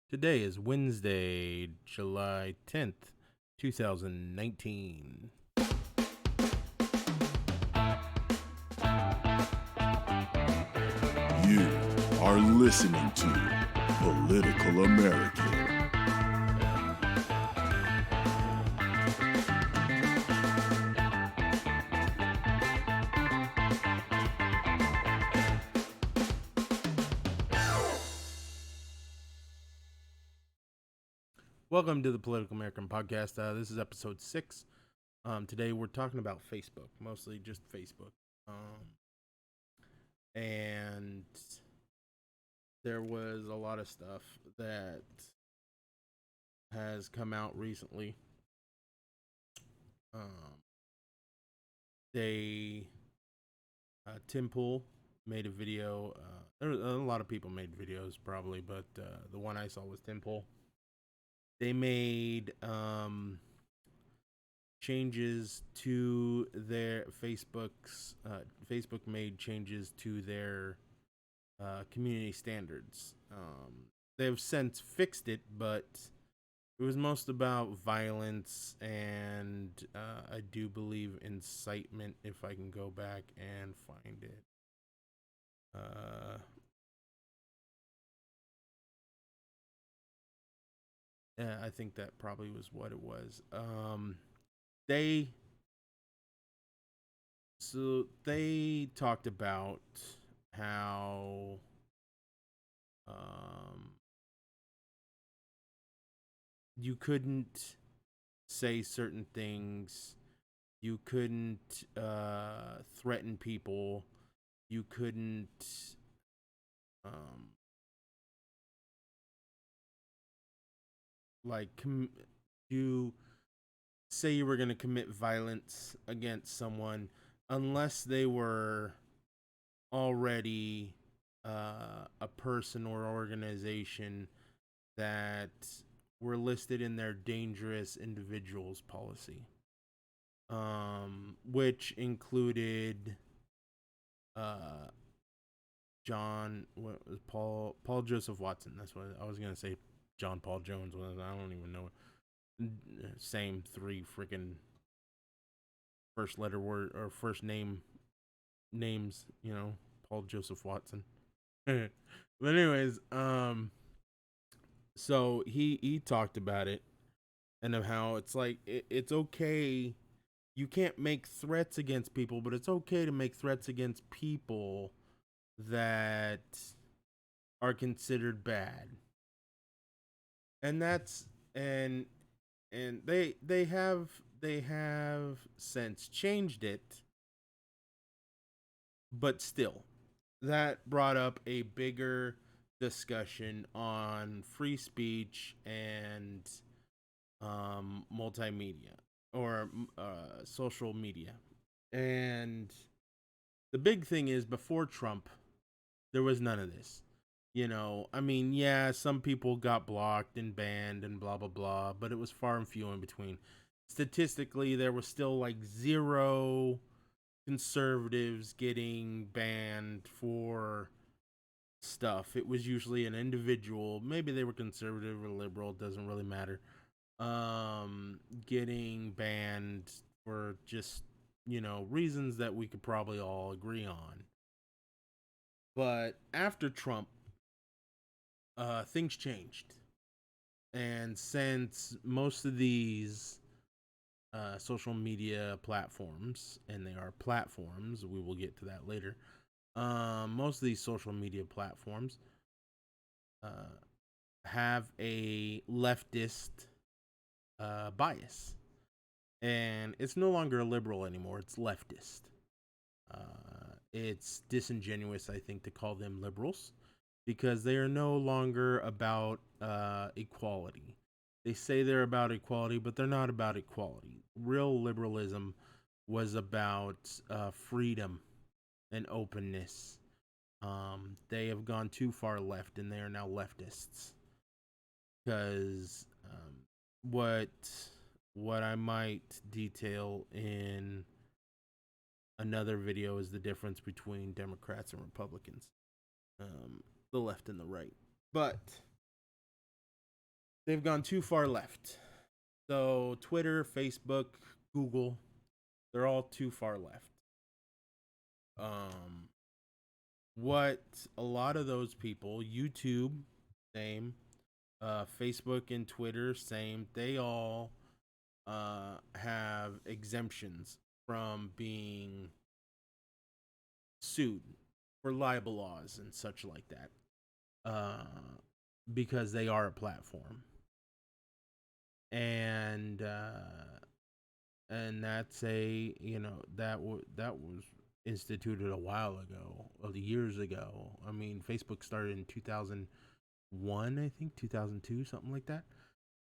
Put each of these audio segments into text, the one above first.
Today is Wednesday, July 10th, 2019. You are listening to Political American. Welcome to the Political American Podcast. This is episode 6. Today we're talking about Facebook, mostly just Facebook. And there was a lot of stuff that has come out recently. Tim Pool made a video. There were a lot of people made videos probably, but the one I saw was Tim Pool. They made changes to their Facebook made changes to their community standards. They've since fixed it, but it was most about violence and I do believe incitement. If I can go back and find it. Yeah, I think that probably was what it was. They they talked about how you couldn't say certain things, you couldn't threaten people, you couldn't um, you say you were going to commit violence against someone unless they were already a person or organization that were listed in their dangerous individuals policy, which included uh, Paul Joseph Watson. That's what I was gonna say. John Paul Jones was. I don't even know. Same three freaking first letter word or first names. Paul Joseph Watson. But anyways, so he talked about it and of how it's like it's okay. You can't make threats against people, but it's okay to make threats against people that are considered bad. And that's and they have since changed it, but still that brought up a bigger discussion on free speech and multimedia or social media. And the big thing is, before Trump, there was none of this. I mean, yeah, some people got blocked and banned and blah, blah, blah, but it was far and few in between. Statistically, there was still like zero conservatives getting banned for stuff. It was usually an individual, maybe they were conservative or liberal, doesn't really matter, getting banned for just, reasons that we could probably all agree on. But after Trump, things changed. And since most of these social media platforms, and they are platforms, we will get to that later. Most of these social media platforms uh, have a leftist bias, and it's no longer liberal anymore. It's leftist. It's disingenuous, I think, to call them liberals because they are no longer about equality. They say they're about equality, but they're not about equality. Real liberalism was about freedom and openness. They have gone too far left, and they are now leftists. Because what what I might detail in another video is the difference between Democrats and Republicans, the left and the right. But they've gone too far left. So Twitter, Facebook, Google, they're all too far left. What a lot of those people, YouTube, same, Facebook and Twitter, same. They all have exemptions from being sued for libel laws and such like that, because they are a platform, and that's a that was instituted a while ago, years ago. I mean, Facebook started in 2001, I think 2002, something like that,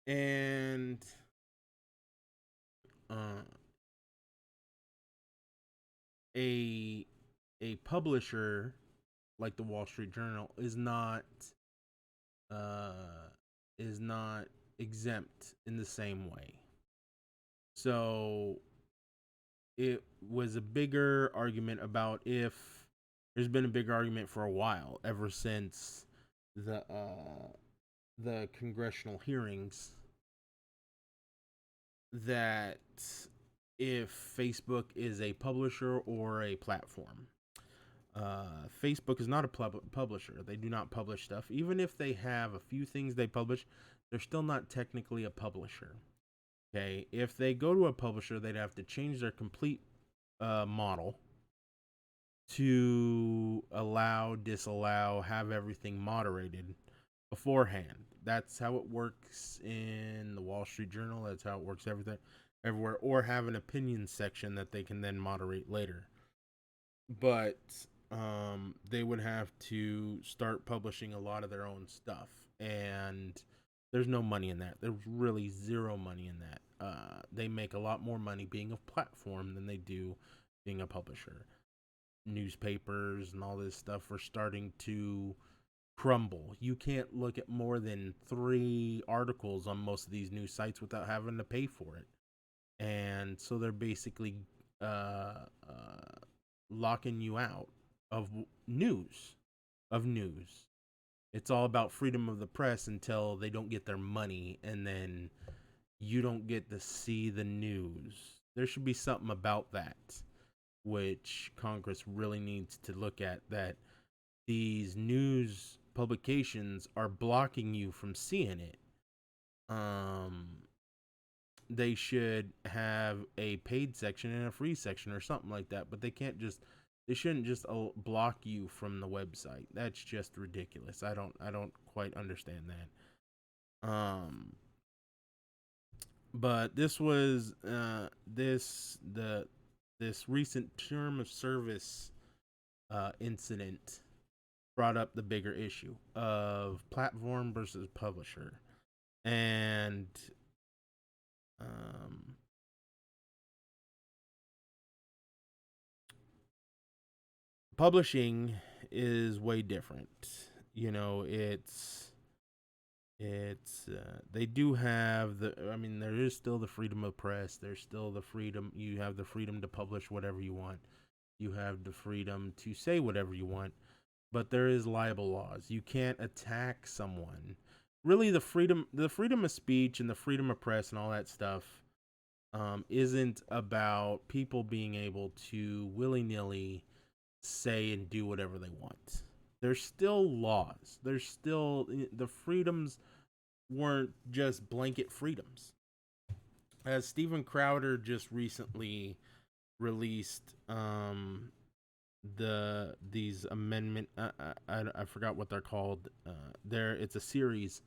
and a publisher like the Wall Street Journal is not exempt in the same way. So it was a bigger argument about if there's been a bigger argument for a while, ever since the congressional hearings, that if Facebook is a publisher or a platform. Facebook is not a publisher. They do not publish stuff. Even if they have a few things they publish, they're still not technically a publisher. Okay, if they go to a publisher, they'd have to change their complete model to allow, disallow, have everything moderated beforehand. That's how it works in the Wall Street Journal. That's how it works everywhere, or have an opinion section that they can then moderate later. But they would have to start publishing a lot of their own stuff, and there's no money in that. There's really zero money in that. They make a lot more money being a platform than they do being a publisher. Newspapers and all this stuff are starting to crumble. You can't look at more than 3 articles on most of these news sites without having to pay for it. And so they're basically locking you out of news. It's all about freedom of the press until they don't get their money, and then you don't get to see the news. There should be something about that, which Congress really needs to look at, that these news publications are blocking you from seeing it. They should have a paid section and a free section or something like that, but they shouldn't just block you from the website. That's just ridiculous. I don't quite understand that. But this was this recent term of service incident brought up the bigger issue of platform versus publisher. And publishing is way different. It's they do have there is still the freedom of press. There's still the freedom. You have the freedom to publish whatever you want. You have the freedom to say whatever you want, but there is libel laws. You can't attack someone. Really, the freedom of speech and the freedom of press and all that stuff isn't about people being able to willy-nilly say and do whatever they want. There's still laws. There's still, the freedoms weren't just blanket freedoms. As Steven Crowder just recently released these amendment, I forgot what they're called. It's a series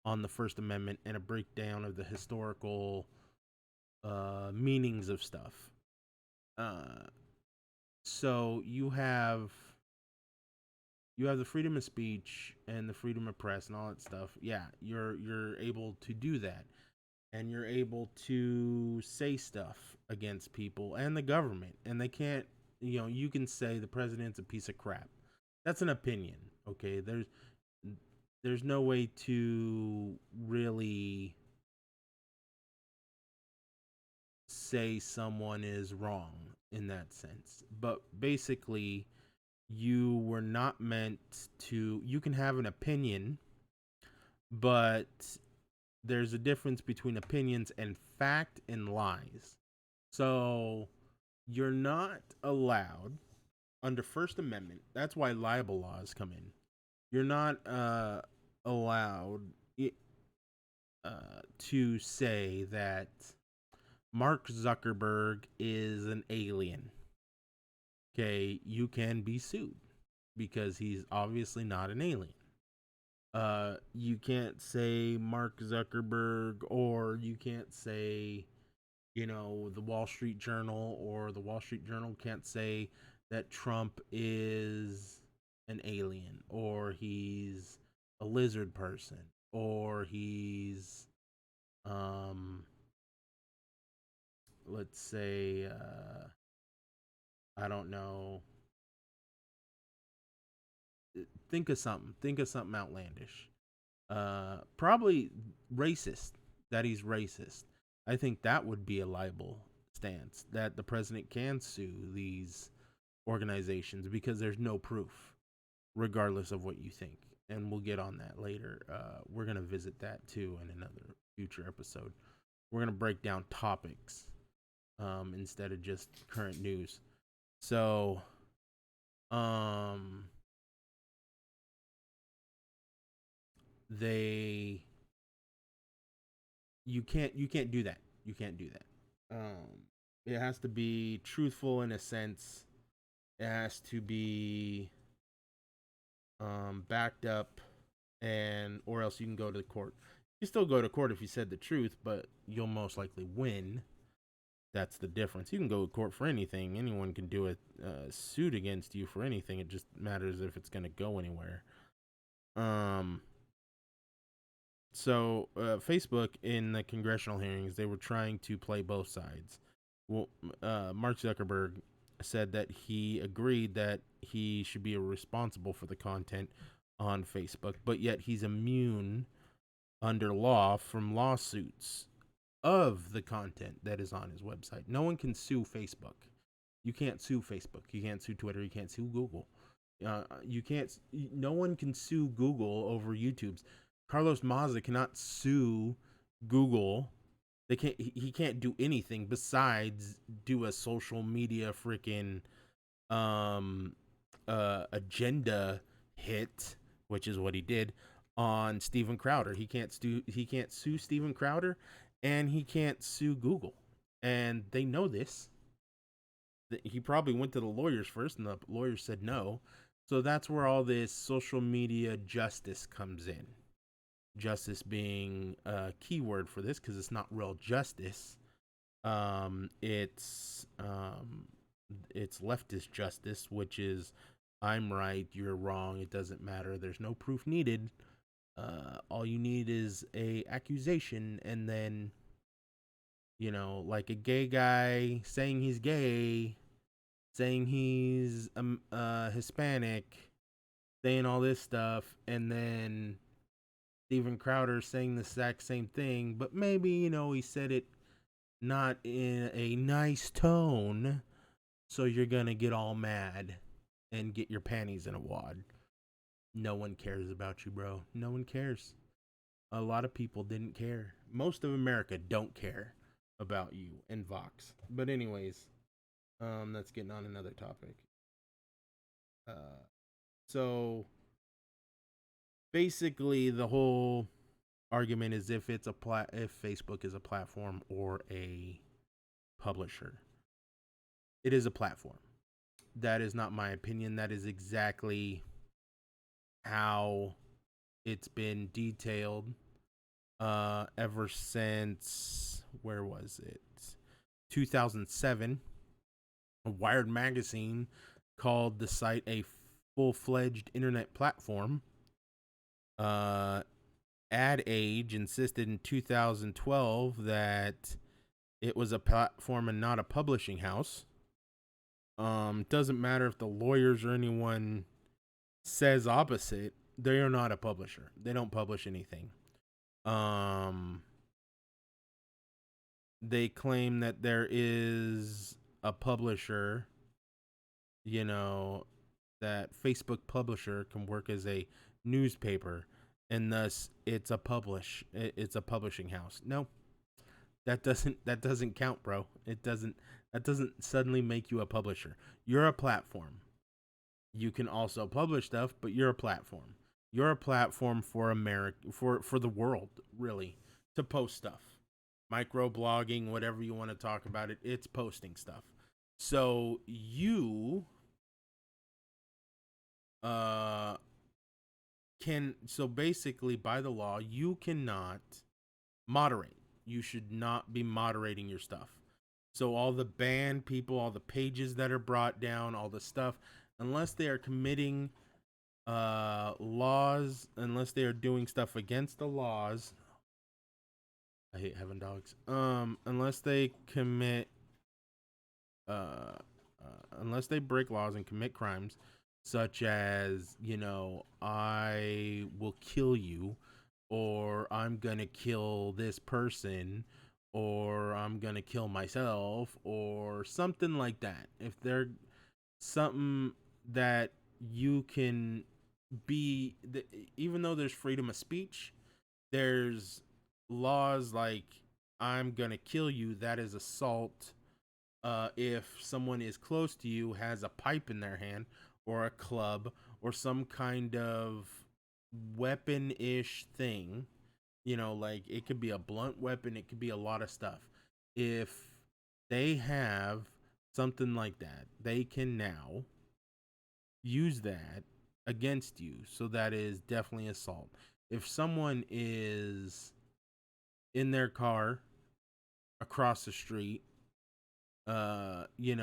on the First Amendment and a breakdown of the historical meanings of stuff. So you have the freedom of speech and the freedom of press and all that stuff. Yeah, you're able to do that, and you're able to say stuff against people and the government, and they can't. You can say the president's a piece of crap. That's an opinion, okay? There's no way to really say someone is wrong in that sense. But basically, you were not meant to. You can have an opinion, but there's a difference between opinions and fact and lies. So you're not allowed under First Amendment. That's why libel laws come in. You're not allowed to say that Mark Zuckerberg is an alien. Okay, you can be sued because he's obviously not an alien. You can't say Mark Zuckerberg, or you can't say, the Wall Street Journal, or the Wall Street Journal can't say that Trump is an alien, or he's a lizard person, or he's, let's say, I don't know. Think of something. Think of something outlandish. Probably racist. That he's racist. I think that would be a libel stance that the president can sue these organizations because there's no proof, regardless of what you think. And we'll get on that later. We're gonna visit that too in another future episode. We're gonna break down topics instead of just current news. So, they you can't do that. You can't do that. It has to be truthful in a sense. It has to be backed up, and or else you can go to court. You still go to court if you said the truth, but you'll most likely win. That's the difference. You can go to court for anything. Anyone can do a suit against you for anything. It just matters if it's going to go anywhere. So Facebook, in the congressional hearings, they were trying to play both sides. Well, Mark Zuckerberg said that he agreed that he should be responsible for the content on Facebook, but yet he's immune under law from lawsuits of the content that is on his website. No one can sue Facebook. You can't sue Facebook. You can't sue Twitter. You can't sue Google. You can't. No one can sue Google over YouTube's. Carlos Maza cannot sue Google. They can't. He can't do anything besides do a social media freaking agenda hit, which is what he did on Steven Crowder. He can't sue Steven Crowder, and he can't sue Google. And they know this. He probably went to the lawyers first, and the lawyers said no. So that's where all this social media justice comes in. Justice being a key word for this because it's not real justice. It's leftist justice, which is I'm right, you're wrong, it doesn't matter, there's no proof needed. All you need is a accusation, and then like a gay guy saying he's gay, saying he's Hispanic, saying all this stuff, and then Steven Crowder saying the exact same thing, but maybe, he said it not in a nice tone, so you're gonna get all mad and get your panties in a wad. No one cares about you, bro. No one cares. A lot of people didn't care. Most of America don't care about you and Vox. But anyways, that's getting on another topic. So basically the whole argument is if Facebook is a platform or a publisher. It is a platform. That is not my opinion. That is exactly how it's been detailed ever since, where was it? 2007. A Wired magazine called the site a full-fledged internet platform. Ad Age insisted in 2012 that it was a platform and not a publishing house. Doesn't matter if the lawyers or anyone says opposite. They are not a publisher. They don't publish anything. They claim that there is a publisher, that Facebook publisher can work as a newspaper. and thus it's a publishing house. No, that doesn't count, bro. That doesn't suddenly make you a publisher. You're a platform. You can also publish stuff, but you're a platform. You're a platform for America, for the world, really, to post stuff. Microblogging, whatever you want to talk about it, it's posting stuff. So you uh so basically by the law you cannot moderate. You should not be moderating your stuff. So all the banned people, all the pages that are brought down, all the stuff, unless they are committing laws, unless they are doing stuff against the laws. I hate having dogs. Unless they commit uh, unless they break laws and commit crimes such as, I will kill you, or I'm gonna kill this person, or I'm gonna kill myself, or something like that. If they're something that you can be, even though there's freedom of speech, there's laws like I'm gonna kill you. That is assault. If someone is close to you, has a pipe in their hand or a club or some kind of weapon-ish thing, like it could be a blunt weapon, it could be a lot of stuff. If they have something like that, they can now use that against you. So that is definitely assault. If someone is in their car across the street, in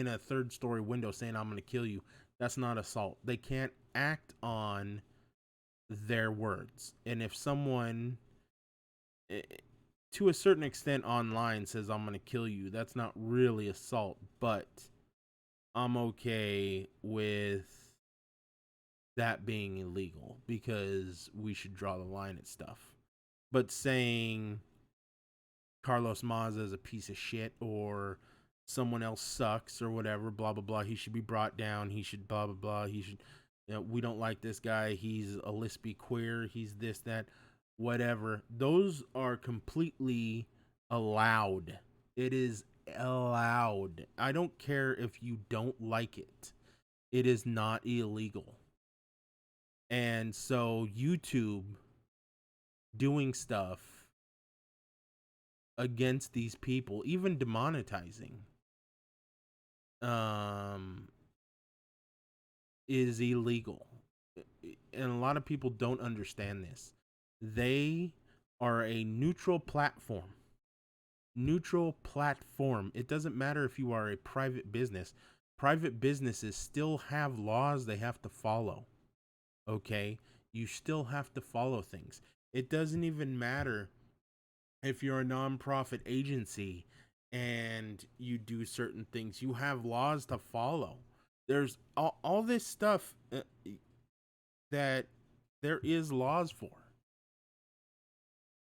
a third story window saying I'm gonna kill you, that's not assault. They can't act on their words. And if someone, to a certain extent online, says I'm gonna kill you, that's not really assault. But I'm okay with that being illegal because we should draw the line at stuff. But saying Carlos Maza is a piece of shit, or someone else sucks, or whatever, blah blah blah, he should be brought down, he should blah blah blah, he should, we don't like this guy, he's a lesbian queer, he's this, that, whatever, those are completely allowed. It is allowed. I don't care if you don't like it. It is not illegal. And so YouTube doing stuff against these people, even demonetizing, is illegal. And a lot of people don't understand this. They are a neutral platform. Neutral platform. It doesn't matter if you are a private business. Private businesses still have laws they have to follow. Okay? You still have to follow things. It doesn't even matter if you're a nonprofit agency and you do certain things. You have laws to follow. There's all this stuff that there is laws for.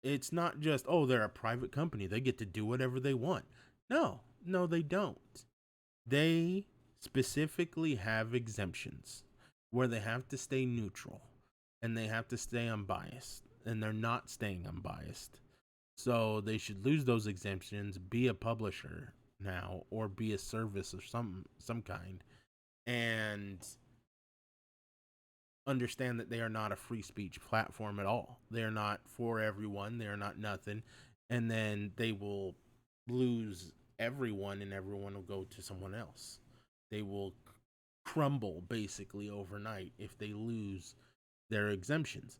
It's not just, oh, they're a private company, they get to do whatever they want. No, they don't. They specifically have exemptions where they have to stay neutral and they have to stay unbiased, and they're not staying unbiased. So they should lose those exemptions, be a publisher now, or be a service of some kind, and understand that they are not a free speech platform at all. They are not for everyone. They are not nothing. And then they will lose everyone, and everyone will go to someone else. They will crumble basically overnight if they lose their exemptions.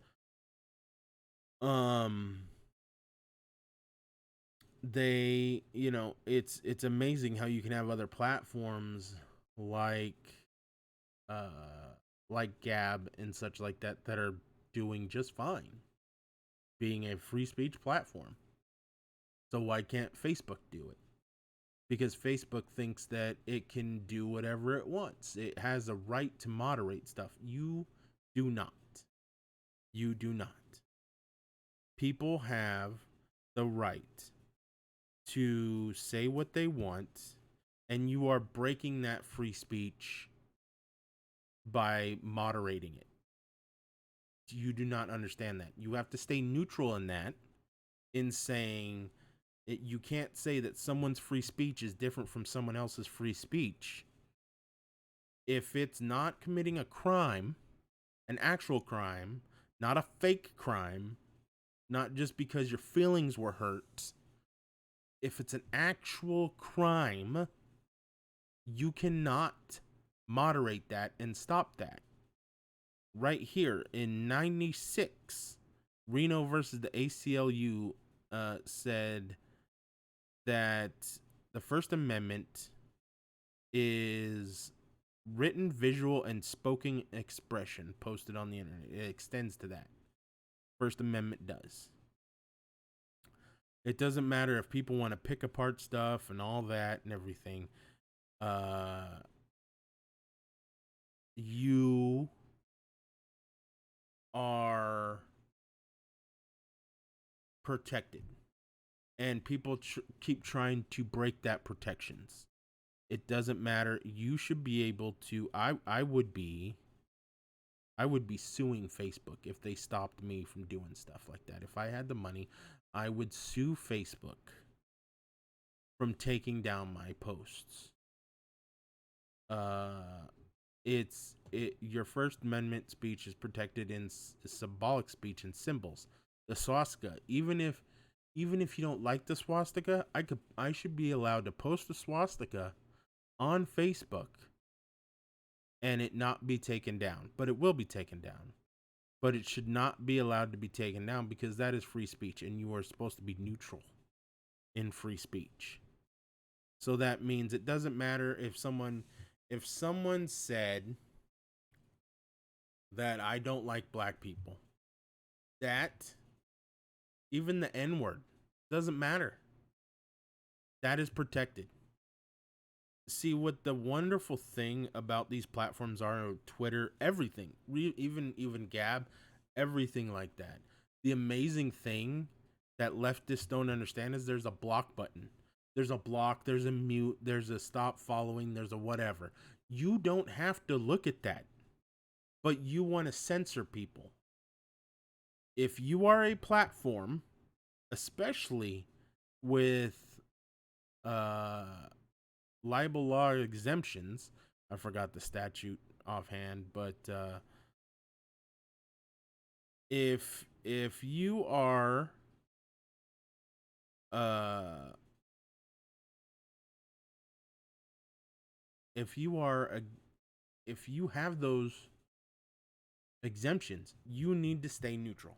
They, it's amazing how you can have other platforms like Gab and such like that are doing just fine, being a free speech platform. So why can't Facebook do it? Because Facebook thinks that it can do whatever it wants. It has a right to moderate stuff. You do not. You do not. People have the right to say what they want, and you are breaking that free speech by moderating it. You do not understand that. You have to stay neutral in that, in saying you can't say that someone's free speech is different from someone else's free speech. If it's not committing a crime, an actual crime, not a fake crime, not just because your feelings were hurt. If it's an actual crime, you cannot moderate that and stop that. Right here in 96, Reno versus the ACLU said that the First Amendment is written, visual, and spoken expression posted on the internet. It extends to that. First Amendment does. It doesn't matter if people want to pick apart stuff and all that and everything. You are protected, and people keep trying to break that protections. It doesn't matter. You should be able to. I would be suing Facebook if they stopped me from doing stuff like that. If I had the money, I would sue Facebook from taking down my posts. Your First Amendment speech is protected in symbolic speech and symbols. The swastika, even if you don't like the swastika, I should be allowed to post the swastika on Facebook and it not be taken down. But it will be taken down. But it should not be allowed to be taken down because that is free speech and you are supposed to be neutral in free speech. So that means it doesn't matter if someone said that I don't like black people, that even the N-word doesn't matter. That is protected. See, what the wonderful thing about these platforms are, Twitter, everything, even Gab, everything like that. The amazing thing that leftists don't understand is there's a block button. There's a block, there's a mute, there's a stop following, there's a whatever. You don't have to look at that, but you want to censor people. If you are a platform, especially with libel law exemptions, I forgot the statute offhand, but if you are if you have those exemptions, you need to stay neutral.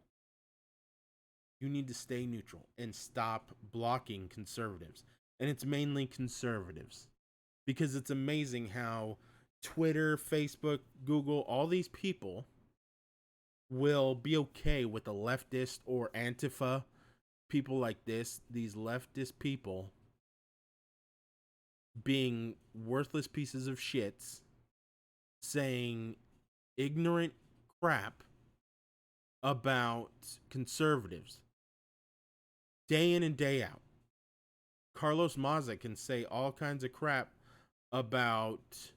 You need to stay neutral and stop blocking conservatives. And it's mainly conservatives. Because it's amazing how Twitter, Facebook, Google, all these people will be okay with a leftist or Antifa, people like this, these leftist people being worthless pieces of shits, saying ignorant crap about conservatives day in and day out. Carlos Maza can say all kinds of crap about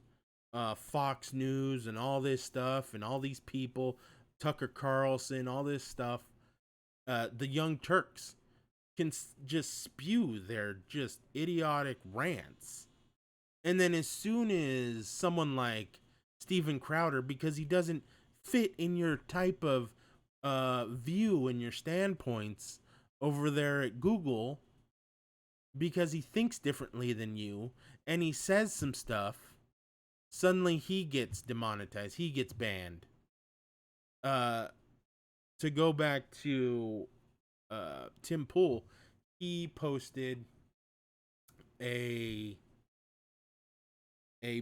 Fox News and all this stuff and all these people, Tucker Carlson, all this stuff. The Young Turks can just spew their just idiotic rants. And then as soon as someone like Steven Crowder, because he doesn't fit in your type of view and your standpoints over there at Google, because he thinks differently than you and he says some stuff, suddenly he gets demonetized, he gets banned. To go back to Tim Pool, he posted a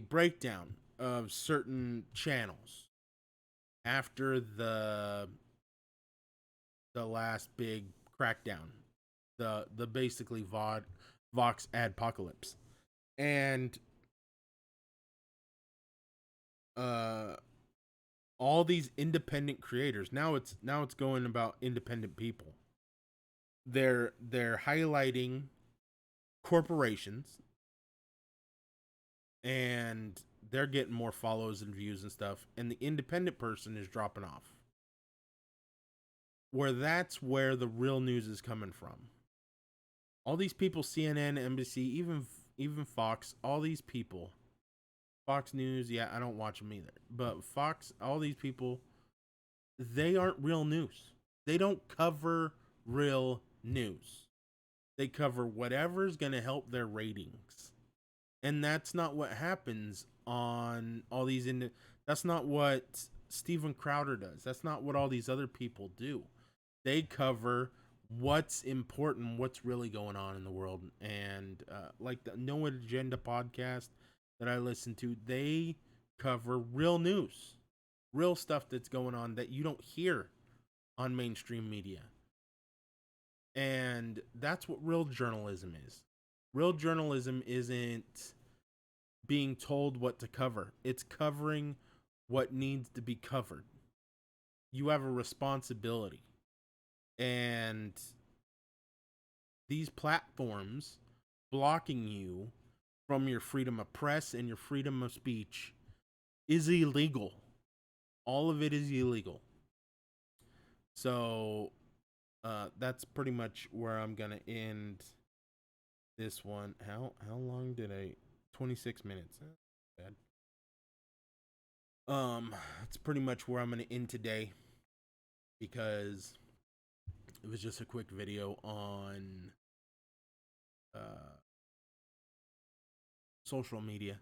breakdown of certain channels after the last big crackdown, the basically Vox adpocalypse, and all these independent creators. Now it's going about independent people. They're highlighting corporations, and they're getting more follows and views and stuff, and the independent person is dropping off. where that's where the real news is coming from. All these people, CNN, NBC, even Fox, all these people, Fox News, yeah, I don't watch them either. But Fox, all these people, they aren't real news. They don't cover real news. They cover whatever's going to help their ratings. And that's not what happens on all these that's not what Steven Crowder does. That's not what all these other people do. They cover what's important, what's really going on in the world. And like the No Agenda podcast that I listen to, they cover real news, real stuff that's going on that you don't hear on mainstream media. And that's what real journalism is. Real journalism isn't being told what to cover, it's covering what needs to be covered. You have a responsibility. And these platforms blocking you from your freedom of press and your freedom of speech is illegal. All of it is illegal. So that's pretty much where I'm gonna end this one. How long did I? 26 minutes. Bad. That's pretty much where I'm gonna end today, because it was just a quick video on social media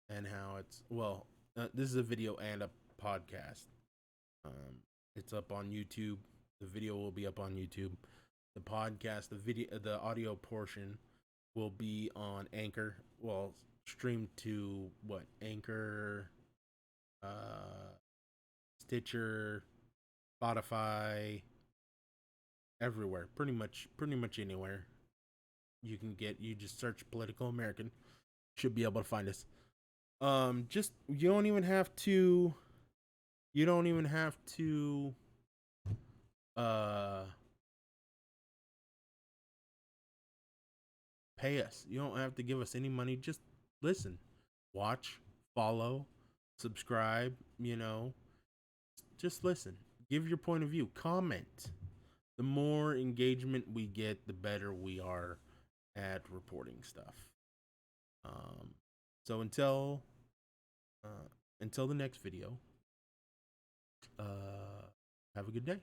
and how it's this is a video and a podcast. It's up on YouTube. The video will be up on YouTube. The podcast, the audio portion will be on Anchor. Well, streamed to Anchor, Stitcher, Spotify, everywhere. Pretty much anywhere you can get. You just search Political American, should be able to find us. Just you don't even have to pay us. You don't have to give us any money. Just listen, watch, follow, subscribe, just listen. Give your point of view, comment. The more engagement we get, the better we are at reporting stuff. So until the next video, have a good day.